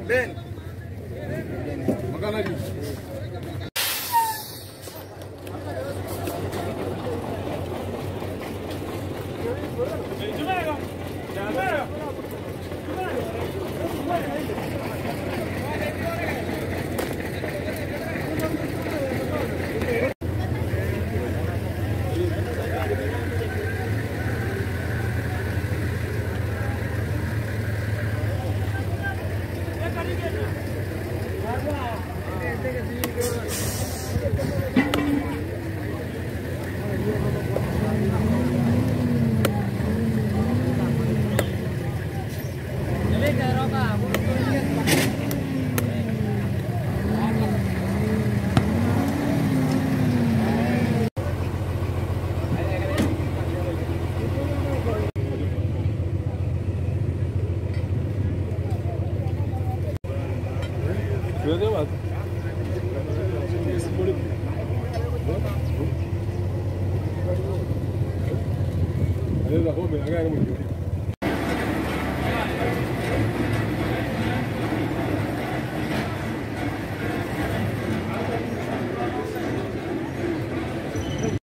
Ben. Magana.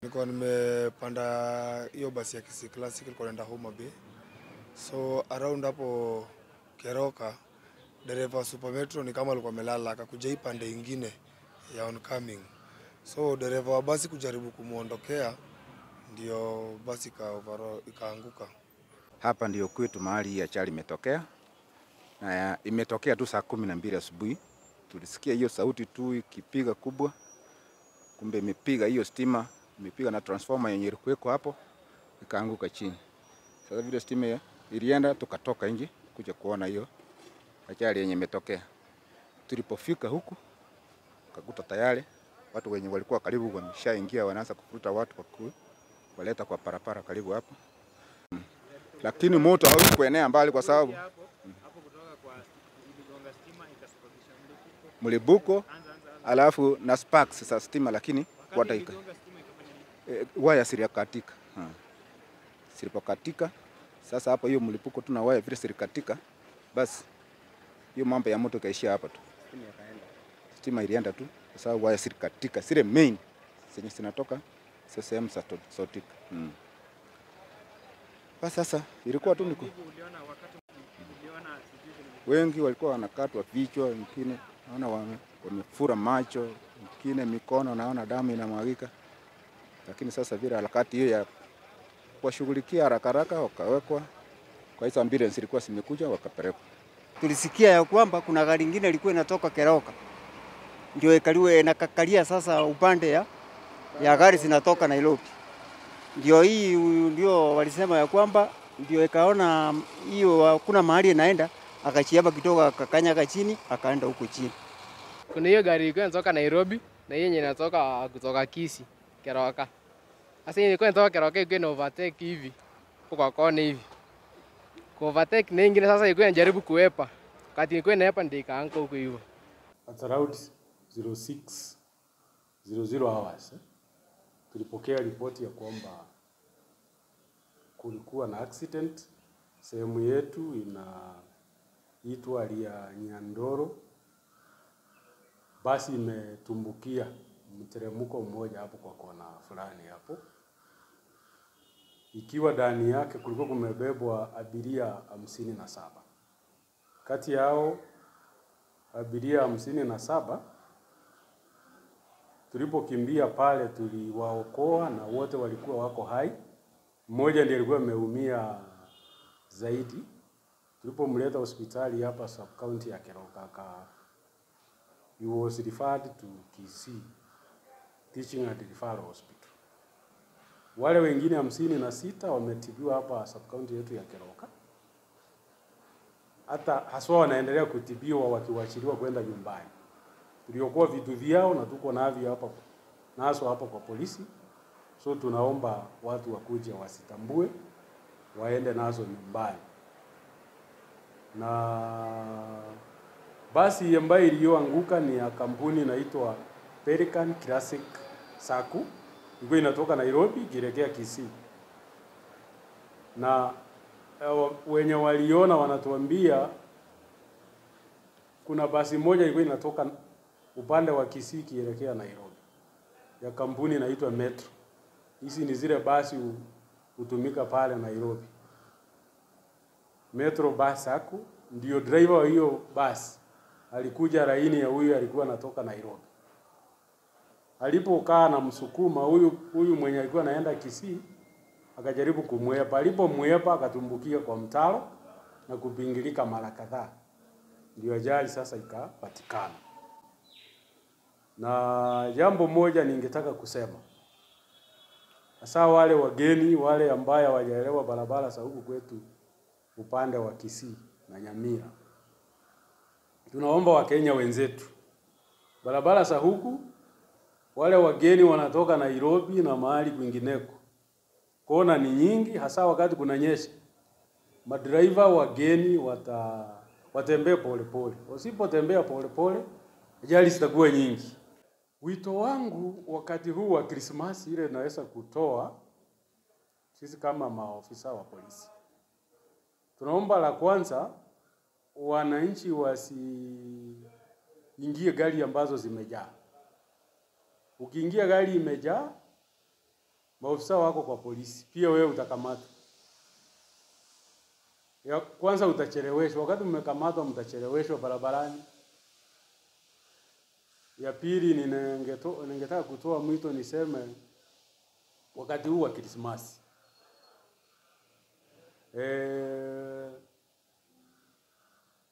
Nilikuwa nimepanda hiyo basi ya Kisii Classic ilikuwa inaenda Homa Bay. So around hapo Keroka, dereva Super Metro ni kama alikuwa amelala, akakuja pande nyingine ya oncoming. So dereva wa basi kujaribu kumuondokea, ndio basi ikaanguka. Hapa ndio kwetu mahali ya ajali imetokea. Na imetokea tu saa 12 asubuhi. Tulisikia hiyo sauti tu ikipiga kubwa. Kumbe imepiga hiyo stima, imepiga na transformer yenye ilikuwa hapo, ikaanguka chini. Sasa vile stima ilienda, tukatoka nje kuja kuona hiyo ajali yenye imetokea. Tulipofika huku kakuta tayari watu wenye walikuwa karibu wameshaingia, wanaanza kufuruta watu kwa waleta kwa parapara karibu hapo. Lakini moto haukuenea mbali kwa sababu mlipuko alafu na sparks za stima, lakini kwa dakika waya sirikatika. Siripokatika. Sasa hapo hiyo mlipuko tu na waya vile sirikatika, basi hiyo mambo ya moto kaishia hapa tu. Stima ilienda tu kwa sababu waya sirikatika, sile main zenye zinatoka sehemu za sotika. Basi sasa ilikuwa tu niko wengi walikuwa wanakatwa vichwa, wengine naona wamefura macho, wengine mikono naona damu inamwagika. Lakini sasa vile harakati hiyo ya kuwashughulikia haraka wakawekwa kwa hizo ambulance ilikuwa zimekuja wakapelekwa. Tulisikia ya kwamba kuna gari lingine ilikuwa inatoka Keroka, ndio ikaliwe inakakalia sasa upande ya gari zinatoka Nairobi. Ndio walisema ya kwamba ndio ikaona hiyo kuna mahali inaenda, akachiaba kidogo akakanyaga chini, akaenda huko chini. Kuna hiyo gari ilikuwa inatoka Nairobi na yenye inatoka kutoka Kisii Keroka. Sasa ilikuwa inatoka Keroka ilikuwa ina overtake hivi kwa kona hivi. Kwa overtake na nyingine sasa ilikuwa inajaribu kuepa. Wakati ilikuwa inaepa ndio ikaanguka huko hivyo. At around 06:00 hours tulipokea ripoti ya kwamba kulikuwa na accident sehemu yetu inaitwa ya Nyandoro. Basi imetumbukia mteremko mmoja hapo kwa kona fulani hapo, ikiwa ndani yake kulikuwa kumebebwa abiria 57. Kati yao abiria 57 tulipokimbia pale tuliwaokoa na wote walikuwa wako hai. Mmoja ndiye alikuwa ameumia zaidi. Tulipomleta hospitali hapa sub county ya Keroka, he was referred to Kisii Teaching and Referral Hospital. Wale wengine 56 wametibiwa hapa sub county yetu ya Keroka. Hata haswa wanaendelea kutibiwa wakiwachiliwa kwenda nyumbani. tuliokuwa vitu vyao na tuko navyo hapa naso hapa kwa polisi. So tunaomba watu wakuje wasitambue, waende nazo nyumbani. Na basi ambayo iliyoanguka ni ya kampuni inaitwa Pelican Classic Sacco. Ilikuwa inatoka Nairobi ikielekea Kisii. Na wenye waliona wanatuambia kuna basi moja ilikuwa inatoka upande wa Kisii ikielekea Nairobi ya kampuni inaitwa Metro. Hizi ni zile basi hutumika pale Nairobi. Metro bus Sacco ndio driver wa hiyo basi alikuja laini ya huyu alikuwa anatoka Nairobi. Alipokaa na msukuma huyu mwenye alikuwa anaenda Kisii akajaribu kumwepa. Alipomwepa akatumbukia kwa mtaro na kupingilika mara kadhaa. Ndio ajali sasa ikapatikana. Na jambo moja ningetaka kusema. Hasa wale wageni, wale ambao hawajaelewa barabara za huku kwetu upande wa Kisii na Nyamira. Tunaomba Wakenya wenzetu, barabara za huku wale wageni wanatoka Nairobi na mahali kwingineko. Kona ni nyingi hasa wakati kunanyesha. Madriver wageni watembee pole pole. Wasipotembea pole pole, ajali zitakuwa nyingi. Wito wangu wakati huu wa Christmas ile naweza kutoa sisi kama maofisa wa polisi. Tunaomba la kwanza wananchi wasiingie gari ambazo zimejaa. Ukiingia gari imejaa, maofisa wako kwa polisi, pia wewe utakamatwa. Ya kwanza utacheleweshwa, wakati mmekamatwa mtacheleweshwa barabarani. Ya pili ningetaka kutoa mwito niseme wakati huu wa Christmas.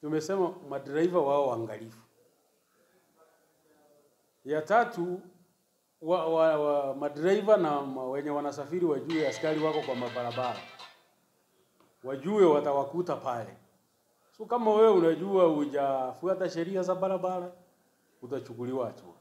Tumesema madriver wao waangalifu. Ya tatu madriver na wenye wanasafiri wajue askari wako kwa mabarabara. Wajue watawakuta pale. So kama wewe unajua hujafuata sheria za barabara, utachukuliwa hatua.